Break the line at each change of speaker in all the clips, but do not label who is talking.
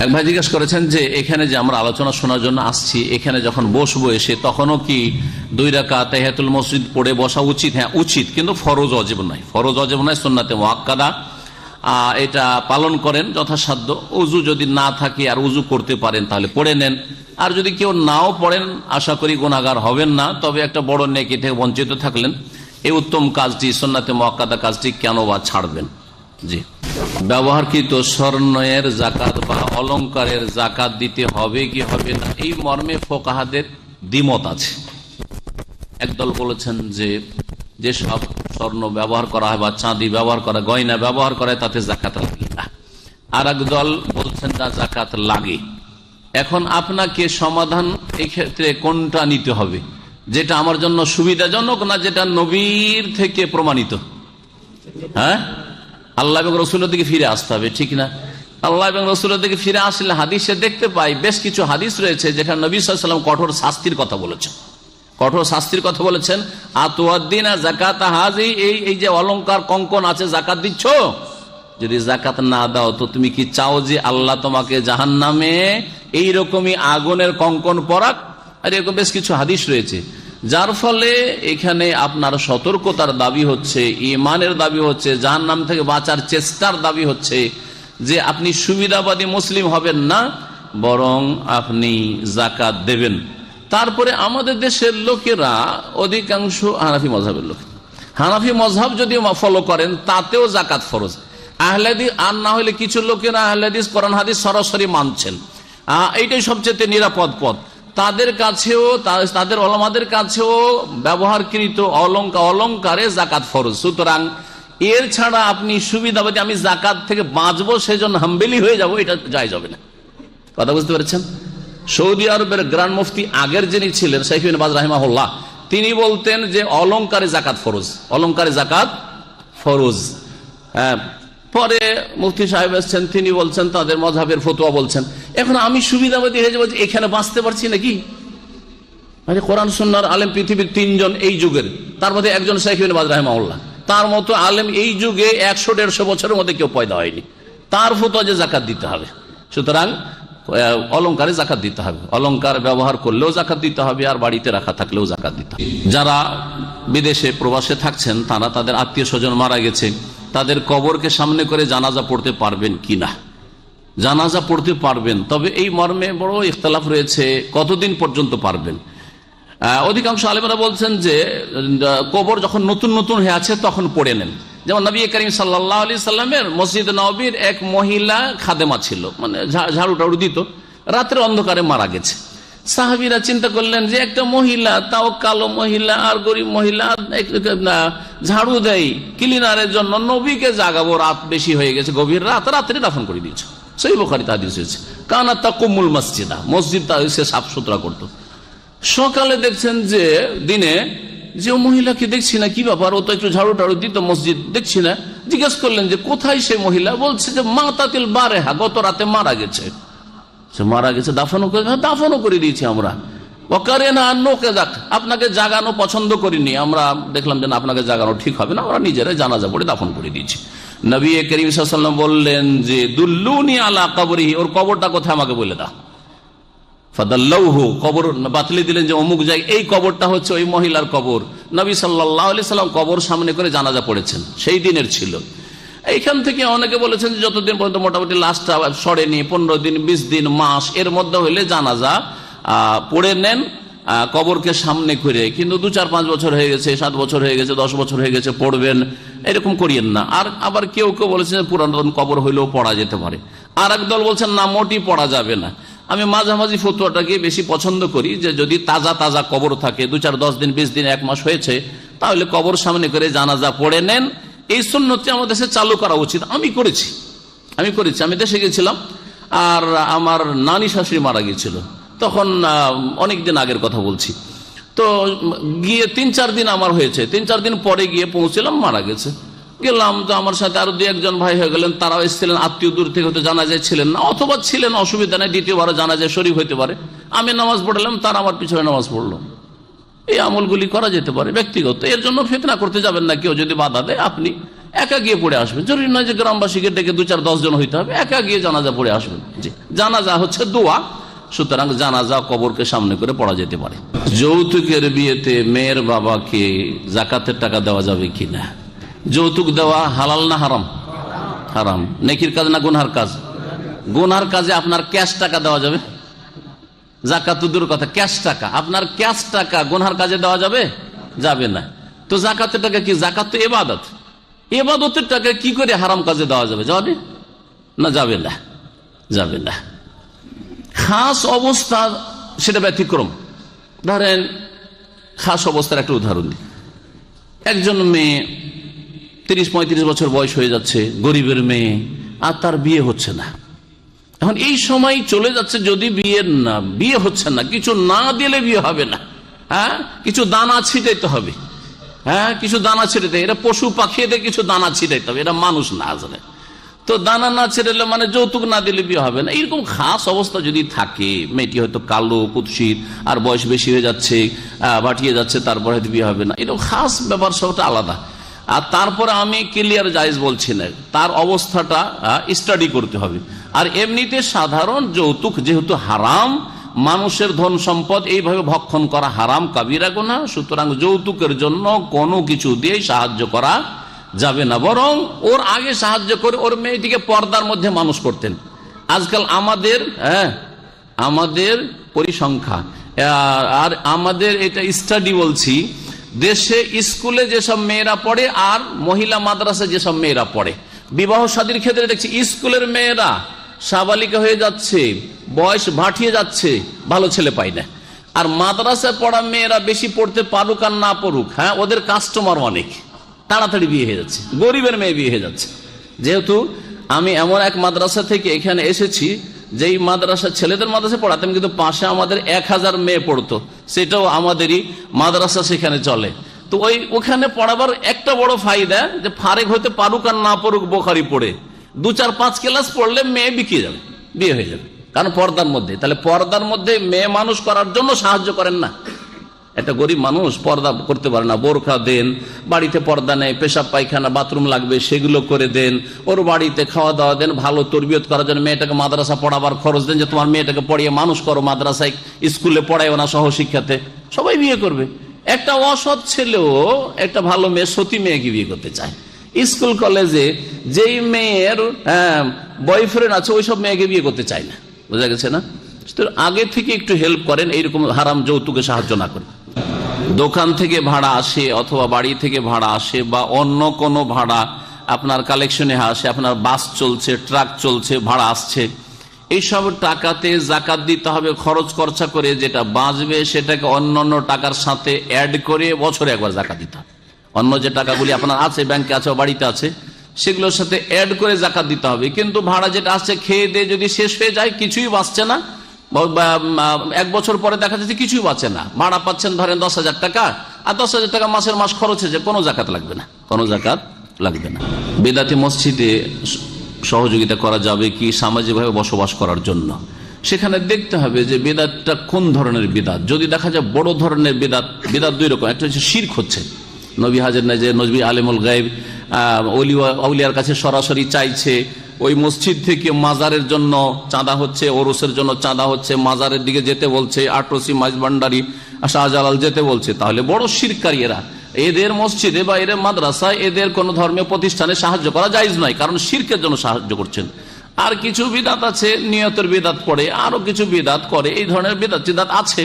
এক ভাই জিজ্ঞেস করেছেন যে এখানে যে আমরা আলোচনা শোনার জন্য আসছি, এখানে যখন বসবো এসে তখনও কি 2 রাকাত তাহিয়াতুল মসজিদ পড়ে বসা উচিত? হ্যাঁ উচিত, কিন্তু ফরজ ওয়াজিব নয়। ফরজ ওয়াজিব নয়, সুন্নাতে মুআক্কাদা এটা পালন করেন যথাসাধ্য। উজু যদি না থাকে আর উজু করতে পারেন তাহলে পড়ে নেন। আর যদি কেউ নাও পড়েন আশা করি গুনাহগার হবেন না, তবে একটা বড় নেকি থেকে বঞ্চিত থাকলেন। এই উত্তম কাজটি, সুন্নাতে মুআক্কাদা কাজটি কেন বা ছাড়বেন? জি, ব্যবহারকৃত স্বর্ণের জাকাত বা অলংকারের জাকাত দিতে হবে কি হবে না, এই মর্মে ফোকাহাদের দ্বিমত আছে। একদল বলেছেন যে যেসব স্বর্ণ ব্যবহার করা হয় বা চাঁদি ব্যবহার করা, গয়না ব্যবহার করা হয় তাতে জাকাত লাগে না। আর একদল বলছেন না জাকাত লাগে। এখন আপনাকে সমাধান এই ক্ষেত্রে কোনটা নিতে হবে, যেটা আমার জন্য সুবিধাজনক না যেটা নবীর থেকে প্রমাণিত? হ্যাঁ, আল্লাহ এবং রসুলের দিকে ফিরে আসতে হবে, ঠিক না? আল্লাহ এবং রসুলের দিকে ফিরে আসলে হাদিসে দেখতে পাই বেশ কিছু হাদিস রয়েছে যেখানে নবী সাল্লাল্লাহু আলাইহি ওয়াসাল্লাম কঠোর শাস্তির কথা বলেছেন। কঠোর শাস্তির কথা বলেছেন। আতুয়াদ্দিনা যাকাত হাজি, এই যে অলংকার কঙ্কন আছে জাকাত দিচ্ছ, যদি জাকাত না দাও তো তুমি কি চাও যে আল্লাহ তোমাকে জাহান্নামে এইরকমই আগুনের কঙ্কন পরাক? আর এরকম বেশ কিছু হাদিস রয়েছে, যার ফলে এখানে আপনার সতর্কতার দাবি হচ্ছে, ইমানের দাবি হচ্ছে, জাহান্নাম থেকে বাঁচার চেষ্টার দাবি হচ্ছে যে আপনি সুবিধাবাদী মুসলিম হবেন না, বরং আপনি জাকাত দেবেন। তারপরে আমাদের দেশের লোকেরা অধিকাংশ হানাফি মযহাবের লোক, হানাফি মযহাব যদি ফলো করেন তাতেও জাকাত ফরজ। আহলে হাদিস আর না হলে কিছু লোকেরা আহলে হাদিস কোরআন হাদিস সরাসরি মানছেন, এইটাই সবচেয়ে নিরাপদ পথ। তাদের কাছেও, তাদের ওলামাদের কাছেও ব্যবহারকৃত অলংকারে জাকাত ফরজ। সুতরাং এর ছাড়া আপনি সুবিধাবাদী আমি জাকাত থেকে বাঁচবো সেজন্য হাম্বেলি হয়ে যাব, এটা জায়েজ হবে না। কথা বুঝতে পেরেছেন? সৌদি আরবের গ্র্যান্ড মুফতি আগের যিনি ছিলেন শাইখ ইবনে বাজ রাহিমাহুল্লাহ, তিনি বলতেন যে অলংকারে জাকাত ফরজ, অলংকারে জাকাত ফরজ। হ্যাঁ, পরে মুফতি সাহেব এসছেন, তিনি বলছেন তাদের মযহাবের ফতোয়া বলছেন। এখন আমি সুবিধাবাদী হয়ে যাবো যে এখানে বাঁচতে পারছি নাকি? মানে কোরআন সুন্নাহর আলেম পৃথিবীর 3 জন এই যুগের, তার মধ্যে একজন শাইখ ইবনে বাজ রাহিমাহুল্লাহ। তার মতো আলেম এই যুগে 100-150 বছরের মধ্যে কেউ পয়দা হয়নি। তার ফতোয়া যে জাকাত দিতে হবে। সুতরাং অলংকারে জাকাত দিতে হবে, অলংকার ব্যবহার করলেও জাকাত দিতে হবে, আর বাড়িতে রাখা থাকলেও জাকাত দিতে হবে। যারা বিদেশে প্রবাসে থাকছেন তারা তাদের আত্মীয় স্বজন মারা গেছে, তাদের কবরকে সামনে করে জানাজা পড়তে পারবেন কিনা? জানাজা পড়তে পারবেন, তবে এই মর্মে বড় ইখতিলাফ রয়েছে কতদিন পর্যন্ত পারবেন। অধিকাংশ আলেমরা বলছেন যে কবর যখন নতুন নতুন হয়ে আছে তখন পড়ে নেন। যেমন নবী করিম সাল্লাল্লাহু আলাইহি সাল্লামের মসজিদ নববীর এক মহিলা খাদেমা ছিল, মানে ঝাড়ু টাড়ু দিত, রাতের অন্ধকারে মারা গেছে। সাহাবীরা চিন্তা করলেন যে একটা মহিলা, তাও কালো মহিলা আর গরিব মহিলা, ঝাড়ু দেয় ক্লিনারের জন্য, নবীকে জাগাবো, রাত বেশি হয়ে গেছে, গভীর রাত, রাত্রে দাফন করে দিয়েছে। সহিহ বুখারীতে হাদিস হয়েছে, কানা তাকুমুল মসজিদা, মসজিদ সে সাফ সুতরা করতো। সকালে দেখছেন যে দিনে যে মহিলাকে দেখছি না, কি ব্যাপার, ও তো একটু ঝাড়ু টাড়ু দিত মসজিদ, দেখছি না। জিজ্ঞেস করলেন যে কোথায় সে মহিলা? বলছে যে মাতাতিল বারেহা, গত রাতে মারা গেছে। সে মারা গেছে, দাফনও করে, দাফনও করে দিয়েছি আমরা। ওকারে না নোকে যাক, আপনাকে জাগানো পছন্দ করিনি, আমরা দেখলাম যে না, আপনাকে জাগানো ঠিক হবে না, আমরা নিজেরাই জানাজা পড়ে দাফন করে দিয়েছি। নবী করিম সাল্লাল্লাহু আলাইহি ওয়াসাল্লাম বললেন যে দুল্লুনি আলা কবরিহি, ওর কবরটা কোথায় আমাকে বলে দাও। ফাদাল্লাহু, কবর বাতলি দিলেন যে অমুক জায়গায়, এই কবরটা হচ্ছে ওই মহিলার কবর। নবী সাল্লাল্লাহু আলাইহি সাল্লাম কবর সামনে করে জানাজা পড়েছেন, সেই দিনের ছিল। এইখান থেকে অনেকে বলেছেন যে যতদিন পর্যন্ত মোটামুটি লাশটা সরেনি, 15 দিন, 20 দিন, মাস এর মধ্যে হইলে জানাজা পড়ে নেন কবরকে সামনে করে। কিন্তু 2-4-5 বছর হয়ে গেছে, 7 বছর হয়ে গেছে, 10 বছর হয়ে গেছে, পড়বেন, এরকম করিয়েন না। আর আবার কেউ কেউ বলেছেন পুরাতন কবর হইলেও পড়া যেতে পারে। আর একদল বলছেন না, মোটেই পড়া যাবে না। আমি মাঝামাঝি ফতোয়াটাকে বেশি পছন্দ করি, যে যদি তাজা তাজা কবর থাকে, 2-4, 10 দিন, 20 দিন, 1 মাস হয়েছে, তাহলে কবর সামনে করে জানাজা পড়ে নেন। এই সুন্নতটি আমাদের দেশে চালু করা উচিত। আমি করেছি। আমি দেশে গেছিলাম, আর আমার নানি শাশুড়ি মারা গিয়েছিল, তখন অনেক দিন আগের কথা বলছি। তো গিয়ে 3-4 দিন আমার হয়েছে, 3-4 দিন পরে গিয়ে পৌঁছলাম, মারা গেছে। গেলাম, তো আমার সাথে আরো 2-1 ভাই হয়ে গেলেন, তারাও এসেছিলেন, আত্মীয় দূর থেকে, হয়তো জানাজায় ছিলেন না, অথবা ছিলেন, অসুবিধা নেই, দ্বিতীয়বারও জানাজায় শরীক হইতে পারে। আমি নামাজ পড়লাম, তারা আমার পিছনে নামাজ পড়লো। এই আমলগুলি করা যেতে পারে ব্যক্তিগত, এর জন্য ফিতনা করতে যাবেন না। কেউ যদি বাধা দেয়, আপনি একা গিয়ে পড়ে আসবেন। জরুরি নয় যে গ্রামবাসীকে ডেকে 2-4-10 জন হইতে হবে, একা গিয়ে জানাজা পড়ে আসবেন। জি। জানাজা হচ্ছে দোয়া, সুতরাং জানাজা কবরকে সামনে করে পড়া যেতে পারে। যৌতুকের বিয়েতে মেয়ের বাবাকে জাকাতের টাকা দেওয়া যাবে কিনা? যৌতুক দেওয়া হালাল না হারাম? হারাম। নেকির কাজ না গুনহার কাজ? গুনহার কাজে আপনার ক্যাশ টাকা দেওয়া যাবে? জাকাত তো দূর কথা, ক্যাশ টাকা, আপনার ক্যাশ টাকা গুনহার কাজে দেওয়া যাবে? যাবে না। তো জাকাতের টাকা কি? জাকাত তো ইবাদত, ইবাদতের টাকা কি করে হারাম কাজে দেওয়া যাবে? যাবে না? যাবে না, যাবে না। খাস অবস্থা সেটা ব্যতিক্রম। ধরেন খাস অবস্থার একটা উদাহরণ দিই। একজন মেয়ে 30-35 বছর বয়স হয়ে যাচ্ছে, গরিবের মেয়ে, আর তার বিয়ে হচ্ছে না। এখন এই সময় চলে যাচ্ছে, যদি বিয়ে হচ্ছে না, কিছু না দিলে বিয়ে হবে না। হ্যাঁ, কিছু দানা ছিটাইতে হবে। হ্যাঁ, কিছু দানা ছিটাইতে, এরা পশু পাখিদের কিছু দানা ছিটাইতে হবে, এরা মানুষ না আসলে। তো দানা না ছেড়েলে মানে যৌতুক না দিলে বিয়ে হবে না। এরকম খাস অবস্থা যদি থাকে, মেয়েটি হয়তো কালো কুৎসিত আর বয়স বেশি হয়ে যাচ্ছে, বাটিয়ে যাচ্ছে, তারপর হয়তো বিয়ে হবে না, এরকম খাস ব্যাপার সবটা আলাদা। আর তারপরে আমি ক্লিয়ার জায়েজ বলছি না, তার অবস্থাটা স্টাডি করতে হবে। আর এমনিতে সাধারণ যৌতুক যেহেতু হারাম, মানুষের ধন সম্পদ এইভাবে ভক্ষণ করা হারাম, কাবিরা গুনাহ, সুতরাং যৌতুকের জন্য কোনো কিছু দিয়ে সাহায্য করা যাবে না। বরং ওর আগে সাহায্য করে ওর মেয়েটিকে পর্দার মধ্যে মানুষ করতেন। আজকাল আমাদের পরিসংখ্যা আর আমাদের এটা স্টাডি বলছি, দেশে স্কুলে যেসব মেয়েরা পড়ে আর মহিলা মাদ্রাসায় যেসব মেয়েরা পড়ে, বিবাহ শাদীর ক্ষেত্রে দেখছি স্কুলের মেয়েরা সাবালিকা হয়ে যাচ্ছে, বয়স ভাটিয়ে যাচ্ছে, ভালো ছেলে পাই না। আর মাদ্রাসায় পড়া মেয়েরা বেশি পড়তে পারুক আর না পড়ুক, হ্যাঁ, ওদের কাস্টমার অনেক, তাড়াতাড়ি বিয়ে হয়ে যাচ্ছে, গরিবের মেয়ে বিয়ে হয়ে যাচ্ছে। যেহেতু আমি এমন এক মাদ্রাসা থেকে এখানে এসেছি, যেই মাদ্রাসা ছেলেদের মাদ্রাসা পড়াতাম, কিন্তু পাশে আমাদের 1000 মেয়ে পড়তো, সেটাও আমাদেরই মাদ্রাসা সেখানে চলে। তো ওখানে পড়াবার একটা বড় ফায়দা, যে ফারেক হতে পারুক আর না পড়ুক বোখারি পড়ে 2-4-5 ক্লাস পড়লে মেয়ে বিকিয়ে যাবে, বিয়ে হয়ে যাবে, কারণ পর্দার মধ্যে। তাহলে পর্দার মধ্যে মেয়ে মানুষ করার জন্য সাহায্য করেন না। একটা গরিব মানুষ পর্দা করতে পারে না, বোরখা দেন, বাড়িতে পর্দা নেই, পেশাব পায়খানা বাথরুম লাগবে সেগুলো করে দেন, ওর বাড়িতে খাওয়া দাওয়া দেন, ভালো তরবিয়ত করার জন্য মেয়েটাকে মাদ্রাসা পড়াবার খরচ দেন, যে তোমার মেয়েটাকে পড়িয়ে মানুষ করো, মাদ্রাসায় স্কুলে পড়ায় না সহ শিক্ষাতে, সবাই বিয়ে করবে। একটা অসৎ ছেলেও একটা ভালো মেয়ে, সতী মেয়েকে বিয়ে করতে চায়। স্কুল কলেজে যেই মেয়ের বয়ফ্রেন্ড আছে ওইসব মেয়েকে বিয়ে করতে চায় না, বোঝা গেছে না? আগে থেকে একটু হেল্প করেন, এইরকম হারাম যৌতুকে সাহায্য না করেন। দোকান থেকে ভাড়া আসে অথবা বাড়ি থেকে ভাড়া আসে বা অন্য কোনো ভাড়া আপনার কালেকশনে আসে, আপনার বাস চলছে, ট্রাক চলছে, ভাড়া আসছে, এইসব টাকাতে জাকাত দিতে হবে। খরচ খরচা করে যেটা বাঁচবে সেটাকে অন্যান্য টাকার সাথে অ্যাড করে বছরে একবার জাকাত দিতে হবে। অন্য যে টাকাগুলি আপনার আছে, ব্যাংকে আছে, বাড়িতে আছে, সেগুলোর সাথে অ্যাড করে জাকাত দিতে হবে। কিন্তু ভাড়া যেটা আসছে খেয়ে দিয়ে যদি শেষ হয়ে যায়, কিছুই বাঁচছে না, 1 বছর পরে দেখা যাচ্ছে কিছুই বাঁচে না, ভাড়া পাচ্ছেন ধরেন 10,000 টাকা, আর 10,000 টাকা মাসের মাস খরচ হয়েছে, কোনো জাকাত লাগবে না, কোনো জাকাত লাগবে না। বেদাতি মসজিদে সহযোগিতা করা যাবে কি সামাজিকভাবে বসবাস করার জন্য? সেখানে দেখতে হবে যে বেদাতটা কোন ধরনের বেদাত। যদি দেখা যায় বড় ধরনের বেদাত, বেদাত 2 রকম, একটা হচ্ছে শিরক হচ্ছে, নবী হাজির না, যে নবী আলেমুল গায়েব আউলিয়ার কাছে সরাসরি চাইছে, ওই মসজিদ থেকে মাজারের জন্য চাঁদা হচ্ছে, ওরসের জন্য চাঁদা হচ্ছে, মাজারের দিকে যেতে বলছে, আটরসি মাইজভান্ডারি শাহজালাল যেতে বলছে, তাহলে বড় শিরকারী এরা। এদের মসজিদে বা এদের মাদ্রাসায়, এদের কোন ধর্মীয় প্রতিষ্ঠানে সাহায্য করা জায়েজ নয়, কারণ শিরকের জন্য সাহায্য করছেন। আর কিছু বিদাত আছে, নিয়তের বিদাত পড়ে, আরো কিছু বিদাত করে, এই ধরনের বিদাত আছে,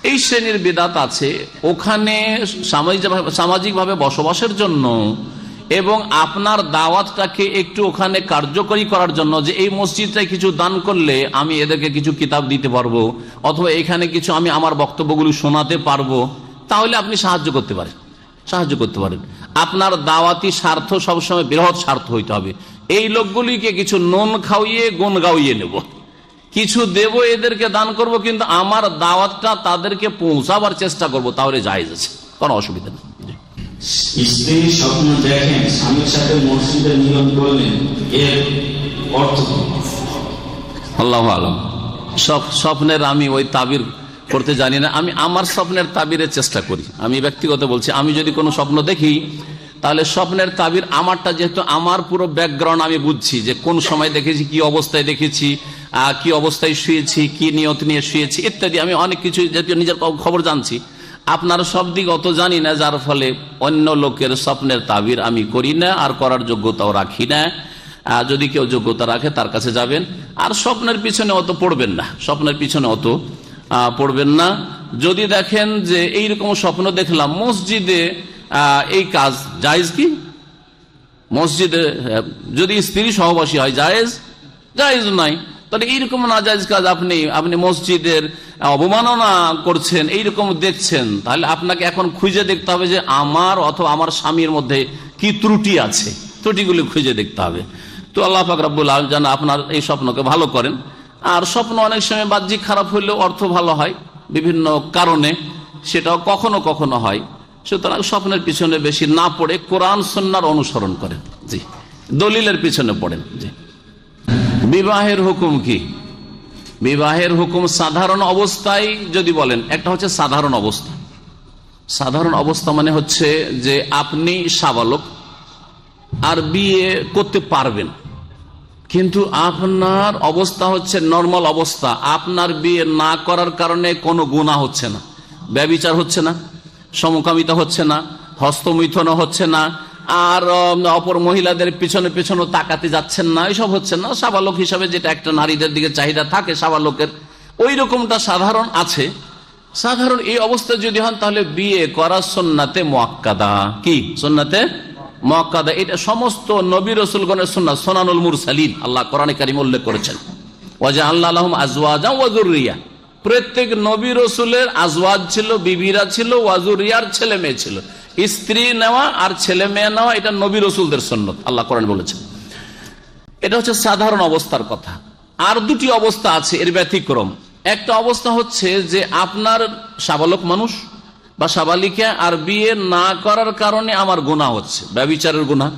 এই শ্রেণীর বিদাত আছে। ওখানে সামাজিকভাবে বসবাসের জন্য এবং আপনার দাওয়াতটাকে একটু ওখানে কার্যকরী করার জন্য, যে এই মসজিদটায় কিছু দান করলে আমি এদেরকে কিছু কিতাব দিতে পারবো, অথবা এখানে কিছু আমি আমার বক্তব্যগুলো শোনাতে পারবো, তাহলে আপনি সাহায্য করতে পারেন। আপনার দাওয়াতি স্বার্থ সবসময় বৃহৎ স্বার্থ হইতে হবে। এই লোকগুলিকে কিছু নুন খাওয়িয়ে গুণ গাওয়িয়ে নেব, কিছু দেব, এদেরকে দান করব, কিন্তু আমার দাওয়াতটা তাদেরকে পৌঁছাবার চেষ্টা করব, তাহলে জায়েজ আছে, কোনো অসুবিধা নেই।
স্ত্রী স্বপ্ন দেখেন স্বামীর সাথে মসজিদে মিলন করলেন, এর অর্থ কি?
আল্লাহু আলাম। স্বপ্নের আমি ওই তাবির করতে জানি না, আমি আমার স্বপ্নের তাবিরের চেষ্টা করি। আমি ব্যক্তিগত বলছি, আমি যদি কোনো স্বপ্ন দেখি, তাহলে স্বপ্নের তাবির আমারটা, যেহেতু আমার পুরো ব্যাকগ্রাউন্ড আমি বুঝছি, যে কোন সময় দেখেছি, কি অবস্থায় দেখেছি, কি অবস্থায় শুয়েছি, কি নিয়ত নিয়ে শুয়েছি ইত্যাদি। আমি অনেক কিছু জাতীয় নিজের খবর জানছি, আপনার সব দিক অত জানি না, যার ফলে অন্য লোকের স্বপ্নের তাবির আমি করি না আর করার যোগ্যতাও রাখি না। যদি কেউ যোগ্যতা রাখে তার কাছে যাবেন, আর স্বপ্নের পিছনে অত পড়বেন না, স্বপ্নের পিছনে অত পড়বেন না। যদি দেখেন যে এইরকম স্বপ্ন দেখলাম, মসজিদে এই কাজ জায়েজ কি? মসজিদে যদি স্ত্রী সহবাসী হয় জায়েজ, জায়েজ নাই, তাহলে এইরকম না জায়েজ কাজ আপনি মসজিদের অবমাননা করছেন, এইরকম দেখছেন, তাহলে আপনাকে এখন খুঁজে দেখতে হবে যে আমার অথবা আমার স্বামীর মধ্যে কি ত্রুটি আছে, ত্রুটিগুলি খুঁজে দেখতে হবে। তো আল্লাহ পাক রব্বুল আলামিন যেন আপনার এই স্বপ্নকে ভালো করেন। আর স্বপ্ন অনেক সময় বাহ্যিক খারাপ হইলেও অর্থ ভালো হয় বিভিন্ন কারণে, সেটাও কখনো কখনো হয়। সুতরাং স্বপ্নের পিছনে বেশি না পড়ে কোরআন সুন্নাহর অনুসরণ করেন, জি, দলিলের পিছনে পড়েন। জি, বিবাহের হুকুম কি? বিবাহের হুকুম সাধারণ অবস্থায় যদি বলেন, একটা হচ্ছে সাধারণ অবস্থা। সাধারণ অবস্থা মানে হচ্ছে যে আপনি সাবালক আর বিয়ে করতে পারবেন, কিন্তু আপনার অবস্থা হচ্ছে নরমাল অবস্থা, আপনার বিয়ে না করার কারণে কোনো গুনাহ হচ্ছে না, ব্যভিচার হচ্ছে না, সমকামিতা হচ্ছে না, হস্তমৈথুন হচ্ছে না, আর অপর মহিলাদের পিছনে পিছনে তাকাতে যাচ্ছেন না, এসব হচ্ছে না। সাবালক হিসাবে যেটা একটা নারীদের দিকে চাহিদা থাকে সাবালকের, ওই রকমটা সাধারণ আছে। সাধারণ এই অবস্থা যদি হন তাহলে বিয়ে করা সুন্নাতে মুআক্কাদা। কি সুন্নাতে মুআক্কাদা? এটা সমস্ত নবী রাসূলগণের সুন্নাত, সুনানুল মুরসালিন, আল্লাহ কোরআনে কারীমে উল্লেখ করেছেন, ওয়াজআলনা লাহুম আজওয়াজা ওয়া যুররিয়া। প্রত্যেক নবী রাসূলের আজওয়াজ ছিল, বিবিরা ছিল, ওয়া যুররিয়ার ছেলে মেয়ে ছিল। স্ত্রী নেওয়া আর ছেলে মেয়ে নেওয়া এটা নবী রাসূলদের সুন্নাত, আল্লাহ কোরআনে বলেছেন। এটা হচ্ছে সাধারণ অবস্থার কথা। আর দুটি অবস্থা আছে এর ব্যতিক্রম। একটা অবস্থা হচ্ছে যে আপনার সাবালক মানুষ বা সাবালিকা, আর বিয়ে না করার কারণে আমার গুনাহ হচ্ছে, ব্যভিচারের গুনাহ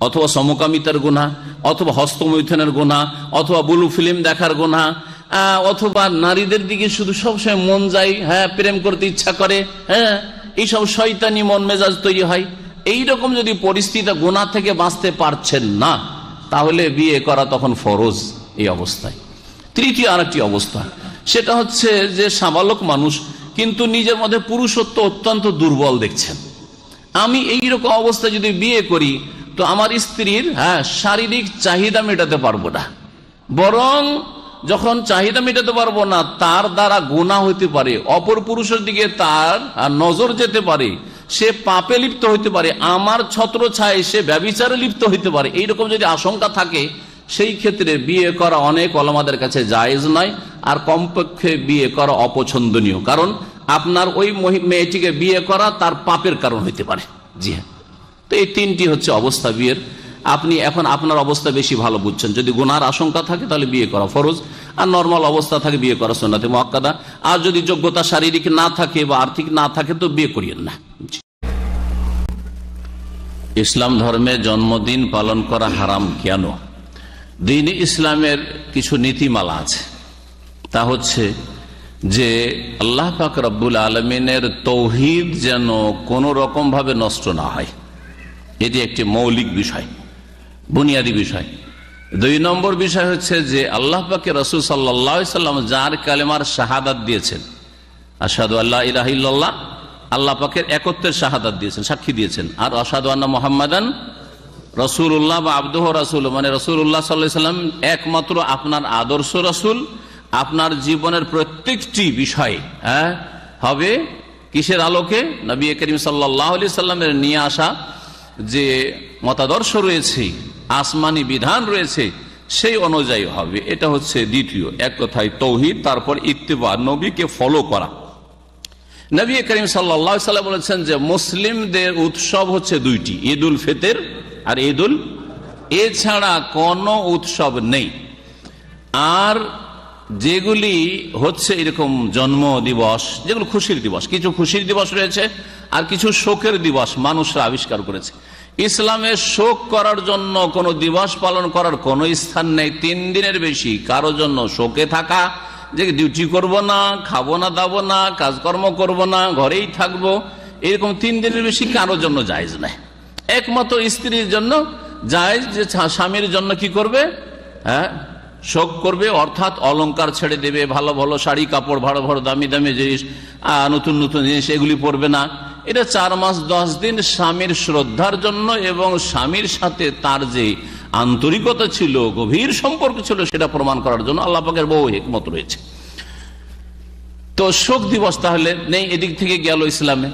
অথবা সমকামিতার গুনাহ অথবা হস্তমৈথুনের গুনাহ অথবা ব্লু ফিল্ম দেখার গুনাহ, অথবা নারীদের দিকে শুধু সবসময় মন যায়, হ্যাঁ, প্রেম করতে ইচ্ছা করে, হ্যাঁ, এইসব শয়তানি মন মেজাজ তৈরি হয়। এইরকম যদি পরিস্থিতি, গুনাহ থেকে বাঁচতে পারছেন না, তাহলে বিয়ে করা তখন ফরজ এই অবস্থায়। তৃতীয় আরেকটি অবস্থা, সেটা হচ্ছে যে সাবালক মানুষ কিন্তু নিজের মধ্যে পুরুষত্ব অত্যন্ত দুর্বল দেখছেন। আমি এইরকম অবস্থায় যদি বিয়ে করি তো আমার স্ত্রীর শারীরিক চাহিদা মেটাতে পারবো না, বরং যখন চাহিদা মেটাতে পারবো না তার দ্বারা গুনাহ হইতে পারে, অপর পুরুষের দিকে তার নজর যেতে পারে, সে পাপে লিপ্ত হইতে পারে, আমার ছত্রছায়ায় সে ব্যভিচারে লিপ্ত হইতে পারে। এইরকম যদি আশঙ্কা থাকে, সেই ক্ষেত্রে বিয়ে করা অনেক ওলামাদের কাছে জায়েজ নয়, আর কমপক্ষে বিয়ে করা অপছন্দনীয়। কারণ আপনার ওই মেয়েটিকে বিয়ে করা তার পাপের কারণ হইতে পারে। জি হ্যাঁ, তো এই তিনটি হচ্ছে অবস্থা বিয়ের। আপনি এখন আপনার অবস্থা বেশি ভালো বুঝছেন। যদি গুনার আশঙ্কা থাকে তাহলে বিয়ে করা ফরজ, আর নর্মাল অবস্থা থাকে বিয়ে করা সুন্নাতে মুআক্কাদা। আর যদি যোগ্যতা শারীরিক না থাকে বা আর্থিক না থাকে তো বিয়ে করিয়েন না। ইসলাম ধর্মে জন্মদিন পালন করা হারাম কেন? দ্বীন ইসলামের কিছু নীতিমালা আছে, তা হচ্ছে যে আল্লাহ পাক রব্বুল আলমিনের তৌহিদ যেন কোনো রকম ভাবে নষ্ট না হয়, এটি একটি মৌলিক বিষয়, বুনিয়াদী বিষয়। 2 নম্বর বিষয় হচ্ছে যে আল্লাহ পাকে রাসূল সাল্লাল্লাহু আলাইহি সাল্লাম যার কালেমার শাহাদাত দিয়েছেন, আশহাদু আল্লা ইলাহা ইল্লাল্লাহ, আল্লাহ পাকের একত্বের শাহাদাত দিয়েছেন, সাক্ষী দিয়েছেন, আর আশহাদু আন্না মুহাম্মাদান রাসূলুল্লাহ বা আবদুহু রাসূলুহু, মানে রাসূলুল্লাহ সাল্লাল্লাহু আলাইহি সাল্লাম একমাত্র আপনার আদর্শ রাসূল। আপনার জীবনের প্রত্যেকটি বিষয় হবে কিসের আলোকে? নবী করিম সাল্লাল্লাহু আলাইহি সাল্লামের নিয়ে আসা যে মতাদর্শ রয়েছে, আসমানি বিধান রয়েছে, সেই অনুযায়ী হবে। এটা হচ্ছে দ্বিতীয়। এক কথায় তৌহিদ, তারপর ইত্তিবা, নবীকে ফলো করা। নবী করিম সাল্লাল্লাহু আলাইহি সাল্লাম বলেছেন যে মুসলিমদের উৎসব হচ্ছে 2টি, ঈদুল ফিতর আর ঈদুল, এছাড়া কোনো উৎসব নেই। আর যেগুলি হচ্ছে এরকম জন্ম দিবস, যেগুলো খুশির দিবস, কিছু খুশির দিবস রয়েছে আর কিছু শোকের দিবস মানুষরা আবিষ্কার করেছে। ইসলামে শোক করার জন্য কোনো দিবস পালন করার কোনো স্থান নেই। 3 দিনের বেশি কারো জন্য শোকে থাকা, যে ডিউটি করব না, খাবো না, দাবো না, কাজকর্ম করব না, ঘরেই থাকবো, এরকম 3 দিনের বেশি কারোর জন্য জায়েজ নাই। একমাত্র স্ত্রীর জন্য জায়েজ যে স্বামীর জন্য কি করবে, শোক করবে অর্থাৎ অলংকার ছেড়ে দেবে, ভালো ভালো শাড়ি কাপড়, ভালো ভালো দামি দামি জিনিস, নতুন নতুন জিনিস এগুলি পরবে না। এটা 4 মাস 10 দিন স্বামীর শ্রদ্ধার জন্য এবং স্বামীর সাথে তার যে আন্তরিকতা ছিল, গভীর সম্পর্ক ছিল, সেটা প্রমাণ করার জন্য আল্লাহ পাকের বহু হিকমত রয়েছে। তো শোক দিবস তাহলে নেই, এদিক থেকে গেল ইসলামে।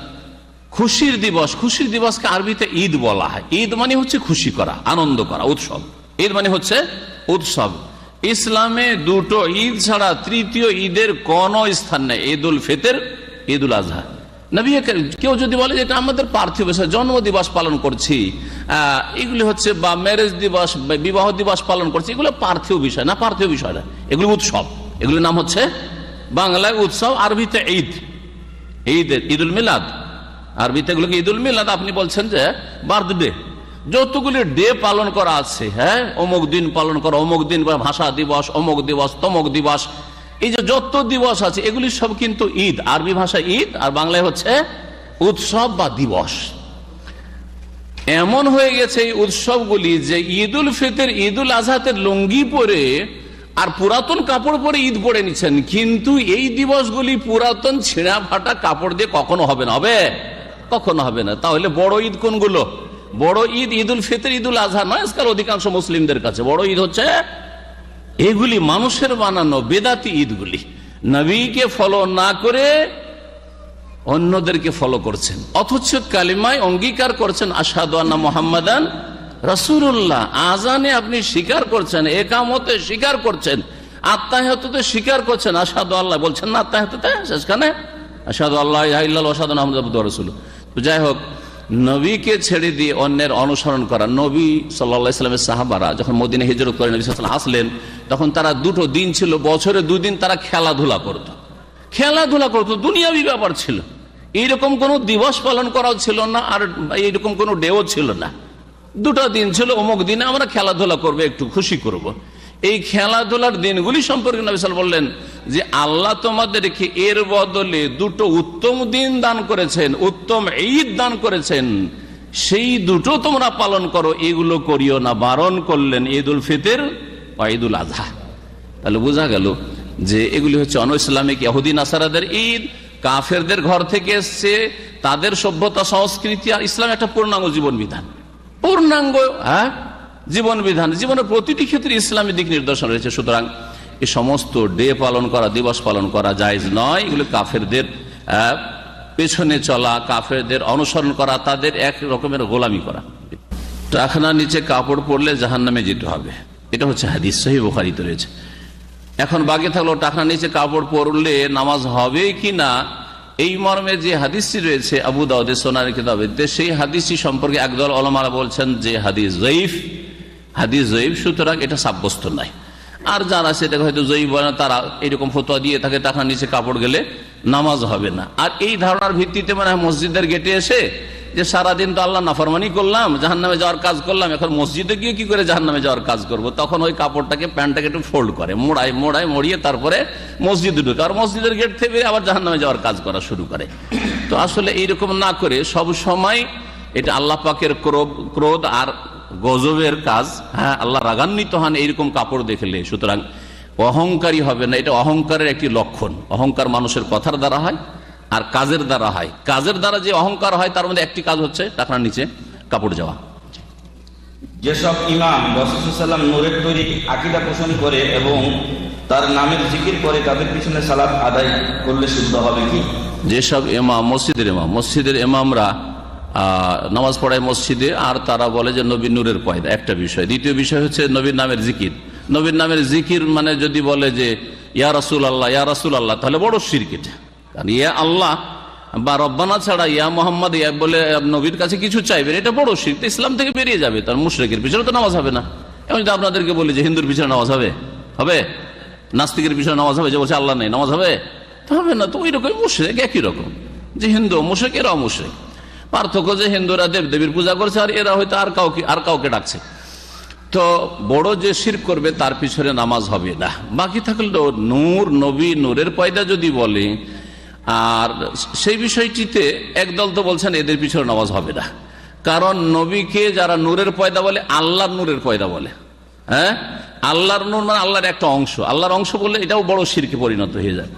খুশির দিবস, খুশির দিবসকে আরবিতে ঈদ বলা হয়। ঈদ মানে হচ্ছে খুশি করা, আনন্দ করা, উৎসব। ঈদ মানে হচ্ছে উৎসব। ইসলামে দুটো ঈদ ছাড়া তৃতীয় ঈদের কোন স্থান নেই, ঈদ উল ফিতর, ঈদ উল আজহা। নবী কেউ যদি বলে যে এটা আমাদের পার্থিব বিষয়, জন্ম দিবস পালন করছি, এগুলি হচ্ছে বা ম্যারেজ দিবস, বিবাহ দিবস পালন করছি, এগুলো পার্থিব বিষয় না, পার্থিব বিষয় না, এগুলো উৎসব। এগুলির নাম হচ্ছে বাংলায় উৎসব, আরবিতে ঈদ, ঈদ উল মিলাদ। আরবিতে এগুলোকে ঈদ উল মিলাদ। আপনি বলছেন যে বার্থডে, যতগুলি ডে পালন করা আছে, হ্যাঁ, অমুক দিন পালন করা, অমুক দিন ভাষা দিবস, অমুক দিবস, তমুক দিবস, এই যে যত দিবস আছে এগুলি সব কিন্তু ঈদ। আরবি ভাষায় ঈদ আর বাংলায় হচ্ছে উৎসব বা দিবস। এমন হয়ে গেছে এই উৎসবগুলি যে ঈদ উল ফিতর, ঈদ উল আজহাতে লুঙ্গি পরে আর পুরাতন কাপড় পরে ঈদ পরে নিচ্ছেন, কিন্তু এই দিবসগুলি পুরাতন ছিঁড়া ফাটা কাপড় দিয়ে কখনো হবে না, হবে কখনো হবে না। তাহলে বড় ঈদ কোনগুলো? বড় ঈদ ঈদ উল ফিতর, ঈদ উল আজহা নয় আজকাল অধিকাংশ মুসলিমদের কাছে। বড় ঈদ হচ্ছে এগুলি মানুষের বানানো বেদাতি ঈদগুলি, নবীকে ফলো না করে অন্যদেরকে ফলো করছেন, অথচ কালিমায় অঙ্গীকার করছেন আশহাদু আন্না মুহাম্মাদান রাসূলুল্লাহ। আজানে আপনি স্বীকার করছেন, একামতে স্বীকার করছেন, আত্তাহিয়াতুতে স্বীকার করছেন, আশহাদু আল্লাহ বলছেন না আত্তাহিয়াতুতে শেষখানে আশহাদু আল্লাহ ইলাহা ইল্লাল্লাহ ওয়া আশহাদু আন্না মুহাম্মাদান আবদুহু ওয়া রাসূলুহু। তো যাই হোক, নবীকে ছেড়ে দিয়ে অন্যের অনুসরণ করা। নবী সাল্লাল্লাহু আলাইহি ওয়াসাল্লামের সাহাবারা যখন মদিনা হিজরত করে নবী সাল্লাল্লাহু আলাইহি ওয়াসাল্লাম আসলেন, তখন তারা দুটো দিন ছিল, বছরে 2 দিন তারা খেলাধুলা করত, দুনিয়াবি ব্যাপার ছিল। এইরকম কোন দিবস পালন করাও ছিল না, আর এইরকম কোন ডেও ছিল না। 2টা দিন ছিল, অমুক দিনে আমরা খেলাধুলা করবো, একটু খুশি করব। এই খেলাধুলার দিনগুলি সম্পর্কে নবী সাল্লাল্লাহু আলাইহি ওয়াসাল্লাম বললেন যে আল্লাহ তোমাদেরকে এর বদলে 2টো উত্তম দিন দান করেছেন, উত্তম ঈদ দান করেছেন, সেই 2টো তোমরা পালন করো, এগুলো করিও না। বারণ করলেন ঈদ উল ফিতর ও ঈদ উল আজহা। তাহলে বোঝা গেল যে এগুলি হচ্ছে অনইসলামিক ইহুদি নাসারাদের ঈদ, কাফেরদের ঘর থেকে এসছে, তাদের সভ্যতা সংস্কৃতি। আর ইসলাম একটা পূর্ণাঙ্গ জীবন বিধান, পূর্ণাঙ্গ জীবন বিধান। জীবনের প্রতিটি ক্ষেত্রে ইসলামী দিক নির্দেশন রয়েছে। সুতরাং এই সমস্ত ডে পালন করা, দিবস পালন করা জায়েজ নয়। এগুলো কাফেরদের পেছনে চলা, কাফেরদের অনুসরণ করা, তাদের এক রকমের গোলামি করা। টাকনার নিচে কাপড় পরলে জাহান্নামে যেতে হবে, এটা হচ্ছে হাদিস, সহিহ বুখারীতে রয়েছে। এখন বাকি থাকলো টাকনার নিচে কাপড় পরলে নামাজ হবে কি না, এই মর্মে যে হাদিসটি রয়েছে আবু দাউদের সুনানের কিতাবে, সেই হাদিসটি সম্পর্কে একদল উলামারা বলছেন যে হাদিস জয়ীফ, সুতরাং এটা সাব্যস্ত নাই। আর যারা সেটাকে হয়তো জয়ীফ বলে না, তারা এরকম ফতোয়া দিয়ে থাকে টাকনার নিচে কাপড় গেলে নামাজ হবে না। আর এই ধারণার ভিত্তিতে মানে মসজিদের গেটে এসে যে সারাদিন তো আল্লাহ নাফরমানি করলাম, জাহান্নামে যাওয়ার কাজ করলাম, এখন মসজিদে গিয়ে কি করে জাহান্নামে যাওয়ার কাজ করব, তখন ওই কাপড়টাকে, প্যান্টটাকে একটু ফোল্ড করে, মোড়িয়ে তারপরে মসজিদে ঢুকে, আর মসজিদের গেট থেকে আবার জাহান্নামে যাওয়ার কাজ করা শুরু করে। তো আসলে এইরকম না করে সব সময় এটা আল্লাহ পাকের ক্রোধ আর গজবের কাজ। হ্যাঁ, আল্লাহ রাগান্বিত হন এইরকম কাপড় দেখলে। সুতরাং অহংকারী হবে না, এটা অহংকারের একটি লক্ষণ। অহংকার মানুষের কথার দ্বারা হয় আর কাজের দ্বারা হয়। কাজের দ্বারা যে অহংকার হয় তার মধ্যে একটি কাজ হচ্ছে টাকনার নিচে কাপড় যাওয়া।
যেসব ইমাম রাসূল সাল্লাল্লাহু নূরের তৈরি আকীদা পোষণ করে এবং তার নামের জিকির করে, তাদের পিছনে সালাত আদায় করলে শুদ্ধ হবে কি? যেসব
ইমাম, মসজিদের ইমামরা নামাজ পড়ায় মসজিদে, আর তারা বলে যে নবীর নূরের পয়দা, একটা বিষয়। দ্বিতীয় বিষয় হচ্ছে নবীর নামের জিকির। নবীর নামের জিকির মানে যদি বলে যে ইয়া রাসূলুল্লাহ, ইয়া রাসূলুল্লাহ, তাহলে বড় শিরক এটা। কারণ ইয়া আল্লাহ বা রব্বানা ছাড়া ইয়া মুহাম্মদ ইয়া বলে নবীর কাছে কিছু চাইবেন, এটা বড় শিরক, ইসলাম থেকে বেরিয়ে যাবে। তার মুশরিকের পিছনে তো নামাজ হবে না। এমন যদি আপনাদেরকে বলি যে হিন্দুর পিছনে নামাজ হবে, নাস্তিকের পিছনে নামাজ হবে, যে বলছে আল্লাহ নেই, নামাজ হবে হবে না। তো ওই রকম মুশরিক, একই রকম যে হিন্দু মুশরিক, এরাও মুশরিক। পার্থক্য যে হিন্দুরা দেবদেবীর পূজা করছে আর এরা হয়তো আর কাউকে ডাকছে। তো বড় যে শিরক করবে তার পিছনে নামাজ হবে না। বাকি থাকলে নূর, নবী নূরের পয়দা যদি বলে, আর সেই বিষয়টিতে একদল তো বলছেন এদের পিছনে নামাজ হবে না। কারণ নবীকে যারা নূরের পয়দা বলে, আল্লাহর নূরের পয়দা বলে। হ্যাঁ, আল্লাহর নূর মানে আল্লাহর একটা অংশ, আল্লাহর অংশ বললে এটাও বড় শিরকে পরিণত হয়ে যায়।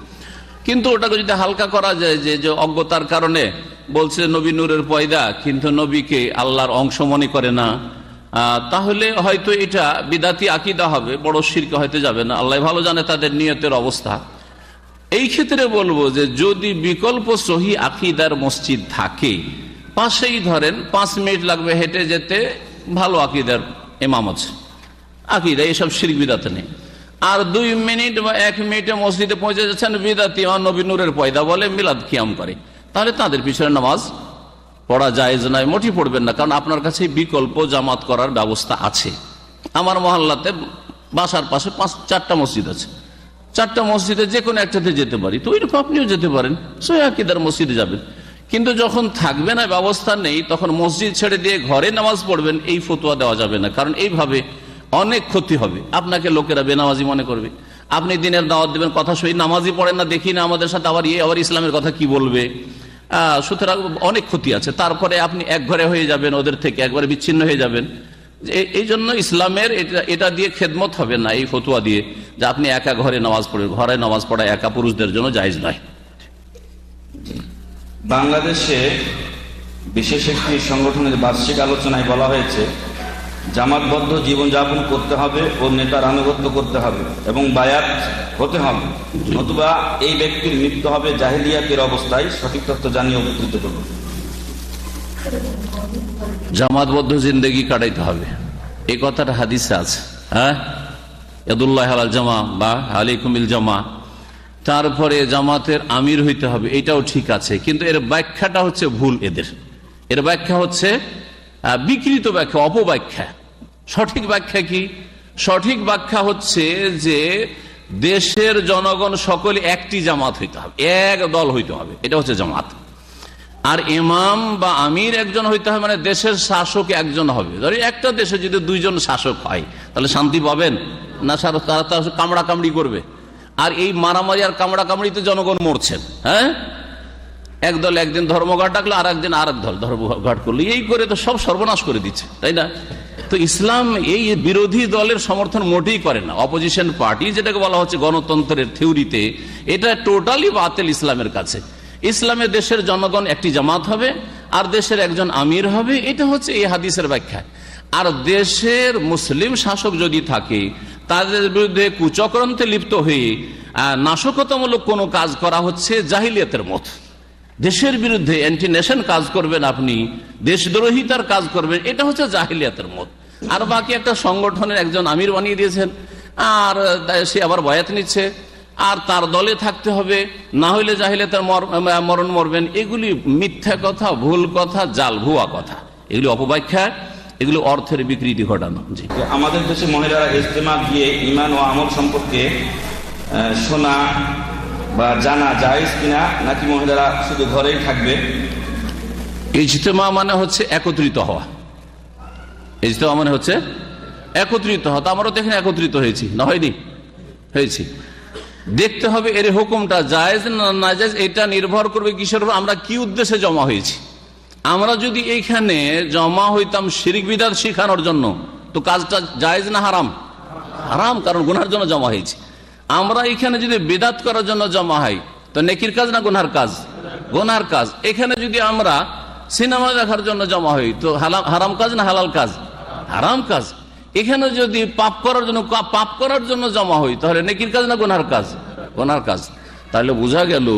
কিন্তু ওটাকে যদি হালকা করা যায় যে অজ্ঞতার কারণে বলছে নবী নূরের পয়দা, কিন্তু নবীকে আল্লাহর অংশ মনে করে না, তাহলে হয়তো এটা বিদাতি আকীদা হবে, বড় শিরকে হয়তো যাবে না। আল্লাহ ভালো জানে তাদের নিয়তের অবস্থা। এই ক্ষেত্রে বলবো যে যদি বিকল্প সহি আকীদার মসজিদ থাকে, পাশেই ধরেন 5 মিনিট লাগবে হেঁটে যেতে, ভালো আকীদার ইমাম আছে, আকীদা এসব শিরক বিদাতে নেই, আর 2 মিনিট বা 1 মিনিটে মসজিদে পৌঁছে যাচ্ছেন বিদাতি নবী নূরের পয়দা বলে মিলাদ কিয়াম করে, তাহলে তাদের পিছনে নামাজ পড়া জায়েজ নয়, মোটেই পড়বেন না। কারণ আপনার কাছে বিকল্প জামাত করার ব্যবস্থা আছে। আমার মহল্লাতে বাসার পাশে 4টা মসজিদ আছে, 4টা মসজিদে যে কোনো একটাতে যেতে পারি, তো ওইরকম আপনিও যেতে পারেন, সহিহ আকীদার মসজিদে যাবেন। কিন্তু যখন থাকবে না, ব্যবস্থা নেই, তখন মসজিদ ছেড়ে দিয়ে ঘরে নামাজ পড়বেন, এই ফতোয়া দেওয়া যাবে না। কারণ এইভাবে অনেক ক্ষতি হবে, আপনাকে লোকেরা বেনামাজি মনে করবে। আপনি দিনের দাওয়াত দেবেন, কথা সহি নামাজি পড়েন না, দেখি না আমাদের সাথে, আবার ইসলামের কথা কি বলবে। সুতরাং অনেক ক্ষতি আছে। তারপরে আপনি এক ঘরে হয়ে যাবেন, ওদের থেকে একবারে বিচ্ছিন্ন হয়ে যাবেন। এই জন্য ইসলামের এটা দিয়ে খেদমত হবে না, এই ফতোয়া দিয়ে যে আপনি একা ঘরে নামাজ পড়বেন। ঘরে নামাজ পড়া একা পুরুষদের জন্য জায়েজ নয়।
বাংলাদেশে বিশেষ একটি সংগঠনের বার্ষিক আলোচনায় বলা হয়েছে জামাতবদ্ধ জীবনযাপন করতে হবে ও নেতার আনুগত্য করতে হবে এবং বায়াত হতে হবে, নতুবা এই ব্যক্তির মৃত্যু হবে জাহিলিয়াতের অবস্থায়। সঠিক তথ্য জানিয়ে উপকৃত করব।
জামাতবদ্ধ জিন্দেগি কাটাইতে হবে, এই কথাটা হাদিসে আছে। হ্যাঁ, ইয়াদুল্লাহ আলাল জামা বা আলাইকুমিল জামা। তারপরে জামাতের আমির হইতে হবে, এটাও ঠিক আছে, কিন্তু এর ব্যাখ্যাটা হচ্ছে ভুল। এর ব্যাখ্যা হচ্ছে বিকৃত ব্যাখ্যা, অপব্যাখ্যা। সঠিক ব্যাখ্যা কি? সঠিক ব্যাখ্যা হচ্ছে যে দেশের জনগণ সকলে একটি জামাত হইতে হবে, এক দল হইতে হবে, এটা হচ্ছে জামাত। আর ইমাম বা আমির একজন হইতে হবে, মানে দেশের শাসক একজন হবে। ধরি একটা দেশে যদি 2 জন শাসক হয়, তাহলে শান্তি পাবেন না? তারা কামড়া কামড়ি করবে, আর এই মারামারি আর কামড়া কামড়িতে জনগণ মরছেন। হ্যাঁ, একদল একদিন ধর্মঘট ডাকলো, আর একদিন আর এক দল ধর্মঘট করলো, এই করে তো সব সর্বনাশ করে দিচ্ছে, তাই না? তো ইসলাম এই বিরোধী দলের সমর্থন মোটেই করে না। অপোজিশন পার্টি যেটাকে বলা হচ্ছে গণতন্ত্রের থিওরিতে, এটা টোটালি বাতিল ইসলামের কাছে। ইসলামে দেশের জনগণ একটি জামাত হবে আর দেশের একজন আমির হবে, এটা হচ্ছে এই হাদিসের ব্যাখ্যা। আর দেশের মুসলিম শাসক যদি থাকে, তাদের বিরুদ্ধে কুচক্রান্তে লিপ্ত হয়ে নাশকতামূলক কোনো কাজ করা হচ্ছে জাহিলিয়াতের মত। দেশের বিরুদ্ধে অ্যান্টি নেশন কাজ করবেন আপনি, দেশদ্রোহিতার কাজ করবেন, এটা হচ্ছে জাহিলিয়াতের মত। আর বাকি একটা সংগঠনের একজন আমির বানিয়ে দিয়েছেন, আর সে আবার বয়াত নিচ্ছে, আর তার দলে থাকতে হবে, না হইলে জাহিলিয়াতের মরণ মরবেন। এগুলি মিথ্যা কথা, ভুল কথা, জাল ভুয়া কথা, এগুলি অপব্যাখ্যা, এগুলো অর্থের বিকৃতি ঘটানো। জি,
আমাদের দেশে মহিলারা ইজতেমা গিয়ে ঈমান ও আমল সম্পর্কে শোনা বা জানা জায়েজ কিনা, নাকি মহিলারা শুধু ঘরেই থাকবে?
ইজতেমা মানে হচ্ছে একত্রিত হওয়া। ইজতেমা মানে হচ্ছে একত্রিত হওয়া। তো আমরাও দেখেন একত্রিত হয়েছি, না হয়নি? হয়েছি। দেখতে হবে এর হুকুমটা জায়েজ না নাজায়েজ, এটা নির্ভর করবে কিসের উপর? আমরা কি উদ্দেশ্যে জমা হয়েছি। আমরা যদি এইখানে জমা হইতাম শিরক বিদআত শেখানোর জন্য, তো কাজটা জায়েজ না হারাম? হারাম, কারণ গুনার জন্য জমা হয়েছি। আমরা এখানে যদি বিদআত করার জন্য জমা হয়, তো নেকির কাজ না গুনার কাজ? গুনার কাজ। এখানে যদি আমরা সিনেমা দেখার জন্য জমা হই, তো হারাম কাজ না হালাল কাজ? হারাম কাজ। এখানে যদি পাপ করার জন্য জমা হই, তাহলে নেকির কাজ না গুনার কাজ? গুনার কাজ। তাহলে বোঝা গেল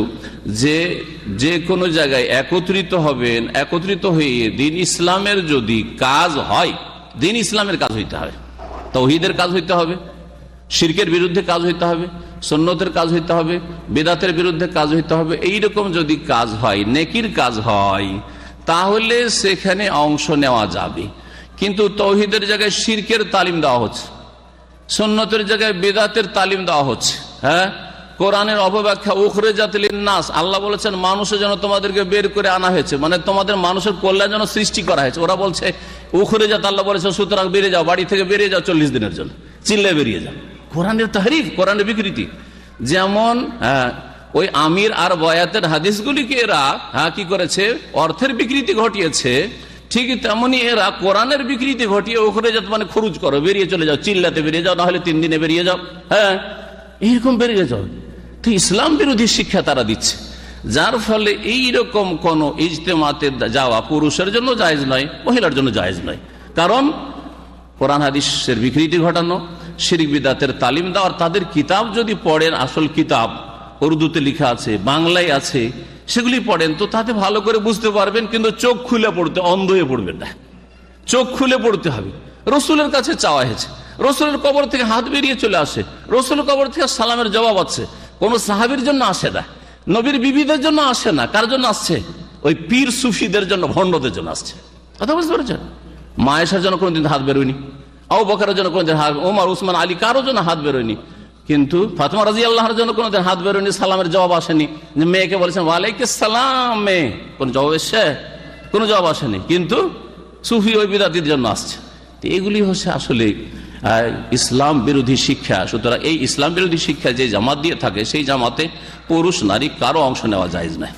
যে কোনো জায়গায় একত্রিত হবেন, একত্রিত হয়ে দিন ইসলামের যদি কাজ হয়, দিন ইসলামের কাজ হইতে হবে, তাওহীদের কাজ হইতে হবে, শিরকের বিরুদ্ধে কাজ হইতে হবে, সুন্নতের কাজ হইতে হবে, বিদআতের বিরুদ্ধে কাজ হইতে হবে। এইরকম যদি কাজ হয়, নেকির কাজ হয়, তাহলে সেখানে অংশ নেওয়া যাবে। কিন্তু তাওহীদের জায়গায় শিরকের তালিম দেওয়া হচ্ছে, সুন্নতের জায়গায় বিদআতের তালিম দেওয়া হচ্ছে। হ্যাঁ, কোরআনের অপব্যাখ্যা, উখরিজাত লিন-নাস, আল্লাহ বলেছেন মানুষের জন্য তোমাদেরকে বের করে আনা হয়েছে, মানে তোমাদের মানুষের কল্যাণ জন্য সৃষ্টি করা হয়েছে। ওরা বলছে উখরিজাত, আল্লাহ বলেছে সুতরাং বেরিয়ে যাও, বাড়ি থেকে বেরিয়ে যাও 40 দিনের জন্য, চিল্লে বেরিয়ে যাও। কোরআনের তাহরিফ, কোরআনের বিকৃতি। যেমন ওই আমির আর বয়াতের হাদিসগুলিকে এরা কি করেছে? অর্থের বিকৃতি ঘটিয়েছে। ঠিক তেমনি এরা কোরআনের বিকৃতি ঘটিয়ে ওখানে যাতে মানে খরচ করো, বেরিয়ে চলে যাও, চিল্লাতে বেরিয়ে যাও, না হলে 3 দিনে বেরিয়ে যাও, হ্যাঁ এইরকম বেরিয়ে যাও। তো ইসলাম বিরোধী শিক্ষা তারা দিচ্ছে, যার ফলে এইরকম কোন ইজতেমাতে যাওয়া পুরুষের জন্য জায়েজ নয়, মহিলার জন্য জায়েজ নয়। কারণ কোরআন হাদিসের বিকৃতি ঘটানো, শিরক বিদআতের তালিম দেওয়ার, তাদের কিতাব যদি পড়েন, আসল কিতাব উর্দুতে লেখা আছে, বাংলায় আছে, সেগুলি পড়েন তো তাতে ভালো করে বুঝতে পারবেন। কিন্তু চোখ খুলে পড়তে, অন্ধ হয়ে পড়বেন না, চোখ খুলে পড়তে হবে। রসুলের কাছে চাওয়া হয়েছে, রসুলের কবর থেকে হাত বেরিয়ে চলে আসে, রসুলের কবর থেকে সালামের জবাব আছে, কোন সাহাবীর জন্য আসে না, নবীর বিবিদের জন্য আসে না। কার জন্য আসছে? ওই পীর সুফিদের জন্য, ভণ্ডদের জন্য আসছে। কথা বুঝতে পেরেছেন? মা আয়েশার জন্য কোনোদিন হাত বেরোয়নি, আবু বকরের জন্য কোনোদিন হাত, ওমর উসমান আলী কারোর জন্য হাত বেরোয়নি। কিন্তু ফাতেমা রাদিয়াল্লাহুর জন্য কোনোদিন হাত বেরোয়নি, সালামের জবাব আসেনি। যে মেয়েকে বলেছেন ওয়ালাইকুম সালাম, মেয়ে কোন জবাব এসছে? কোনো জবাব আসেনি। কিন্তু সুফি ওই বিদআতির জন্য আসছে। তো এগুলি হচ্ছে আসলে ইসলাম বিরোধী শিক্ষা। সুতরাং এই ইসলাম বিরোধী শিক্ষা যে জামাত দিয়ে থাকে, সেই জামাতে পুরুষ নারী কারো অংশ নেওয়া জায়েজ নাই।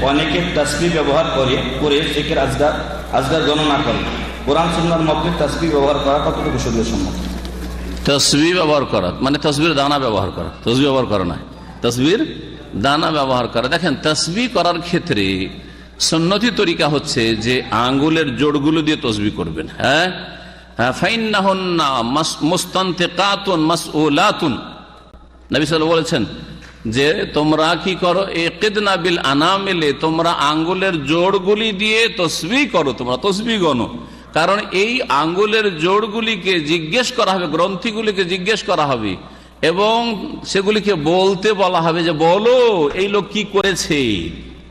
অনেকে তাসবিহ ব্যবহার করে জিকির আজগার গণনা করে। কোরআন সুন্নাহর মতে তাসবিহ ব্যবহার করা কতটুকু শরীয়ত সম্মত?
তসবিহ ব্যবহার করা মানে তসবির দানা ব্যবহার করা, তসবিহ ব্যবহার করা নয়, তসবির দানা ব্যবহার করা। দেখেন, তসবিহ করার ক্ষেত্রে সুন্নতি তরিকা হচ্ছে যে আঙ্গুলের জোড়গুলো দিয়ে তসবিহ করবেন। হ্যাঁ, ফাইন্নাহুন্না মুস্তানতিকাতুন মাসউলাতুন, নবী সাল্লাল্লাহু আলাইহি ওয়াসাল্লাম বলেছেন যে তোমরা কি করো, ইকিদনা বিল আনামিলে, তোমরা আঙ্গুলের জোড়গুলি দিয়ে তসবিহ করো, তোমরা তসবিহ গণো। কারণ এই আঙ্গুলের জোড়গুলিকে জিজ্ঞেস করা হবে, গ্রন্থিগুলিকে জিজ্ঞেস করা হবে এবং সেগুলিকে বলতে বলা হবে যে বলো এই লোক কি করেছে,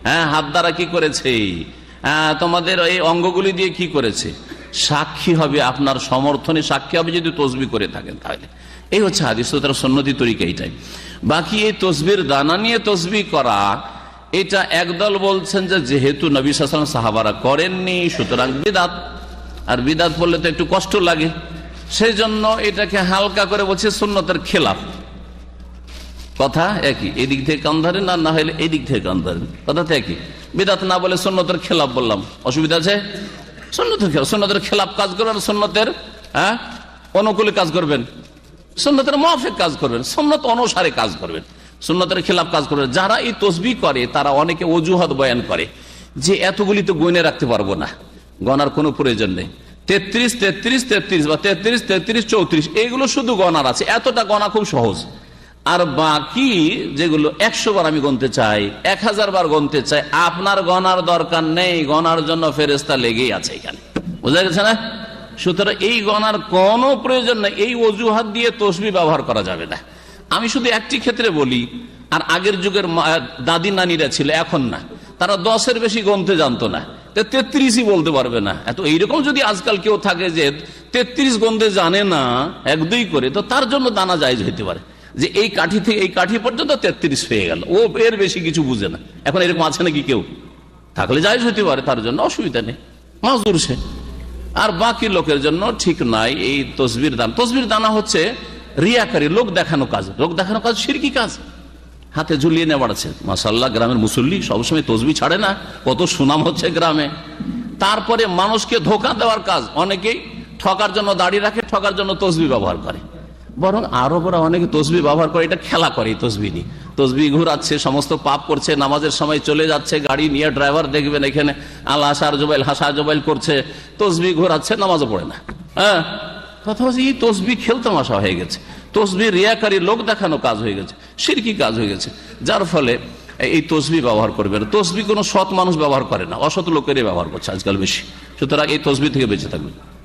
হ্যাঁ হাত দ্বারা কি করেছে, তোমাদের এই অঙ্গগুলি দিয়ে কি করেছে, সাক্ষী হবে, আপনার সমর্থনে সাক্ষী হবে যদি তসবিহ করে থাকেন। তাহলে এই হচ্ছে হাদিস, তার সুন্নতি তরিকা এইটাই। বাকি এই তসবির দানা নিয়ে তসবিহ করা, এটা একদল বলছেন যে যেহেতু নবী সাল্লাল্লাহু আলাইহি ওয়াসাল্লাম সাহাবারা করেননি, সুতরাং বিদআত। আর বিদআত বললে তো একটু কষ্ট লাগে, সেই জন্য এটাকে হালকা করে বলছে সুন্নতের খেলাফ। কথা একই, এদিক থেকে কান ধরেন আর না হলে এই দিক থেকে কান ধরেন, কথা তো একই। বিদআত না বলে সুন্নতের খেলাফ বললাম, অসুবিধা আছে? সুন্নতের খেলাফ কাজ করবেন, সুন্নতের অনুকূলে কাজ করবেন, সুন্নতের মুআফিক কাজ করবেন, সুন্নত অনুসারে কাজ করবেন, সুন্নতের খেলাফ কাজ করবেন। যারা এই তসবিহ করে তারা অনেকে অজুহাত বয়ান করে যে এতগুলি তো গুনে রাখতে পারবো না, গণার কোনো প্রয়োজন নেই, 33, 33, 33 বা 33, 33, 34 এইগুলো শুধু গণার আছে, এতটা গণা খুব সহজ। আর বাকি যেগুলো 100 বার আমি গণতে চাই, 1000 বার গণতে চাই, আপনার গণার দরকার নেই, গণার জন্য ফেরেশতা লেগেই আছে এখানে, বোঝা গেছে না? সুতরাং এই গণার কোনো প্রয়োজন নেই, এই অজুহাত দিয়ে তসবিহ ব্যবহার করা যাবে না। আমি শুধু একটি ক্ষেত্রে বলি, আর আগের যুগের দাদি নানিরা ছিল, এখন না, তারা 10-এর বেশি গণতে জানতো না, 33ই বলতে পারবে না। এত এইরকম যদি আজকাল কেউ থাকে যে 33 গণতে জানে না 1-2 করে, তো তার জন্য দানা জায়েজ হইতে পারে যে এই কাঠি থেকে এই কাঠি পর্যন্ত 33 হয়ে গেল, ও এর বেশি কিছু বুঝে না। এখন এরকম আছে নাকি কেউ? থাকলে জায়েজ হইতে পারে, তার জন্য অসুবিধা নেই, মাজুর সে। আর বাকি লোকের জন্য ঠিক নাই এই তসবির দানা। তসবির দানা হচ্ছে রিয়াকারী, লোক দেখানো কাজ, লোক দেখানো কাজ শিরকি কাজ, হাতে ঝুলিয়ে নিয়ে বাড়াচ্ছে। মাশাআল্লাহ, গ্রামের মুসল্লি সবসময় তসবিহ ছাড়ে না, কত সুনাম হচ্ছে গ্রামে। তারপরে মানুষকে ধোঁকা দেওয়ার কাজ, অনেকেই ঠকার জন্য দাড়ি রাখে, ঠকার জন্য তসবিহ ব্যবহার করে। বরং আরবরা অনেকে তসবিহ ব্যবহার করে, এটা খেলা করে, তসবিহ নিয়ে তসবিহ ঘুরাচ্ছে, সমস্ত পাপ করছে, নামাজের সময় চলে যাচ্ছে গাড়ি নিয়ে, ড্রাইভার দেখবেন এখানে আল্লাহ হাসার জোবাইল হাসা জোবাইল করছে, তসবিহ ঘুরাচ্ছে, নামাজও পড়ে না। হ্যাঁ, কথা হচ্ছে এই তসবিহ খেলতামাশা হয়ে গেছে, তসবিহ রিয়াকারী, লোক দেখানো কাজ হয়ে গেছে, শিরকি কাজ হয়ে গেছে। যার ফলে এই তসবিহ ব্যবহার করবে না। তসবিহ কোনো সৎ মানুষ ব্যবহার করে না, অসৎ লোকেরই ব্যবহার করছে আজকাল বেশি। সুতরাং এই তসবিহ থেকে বেঁচে থাকবে।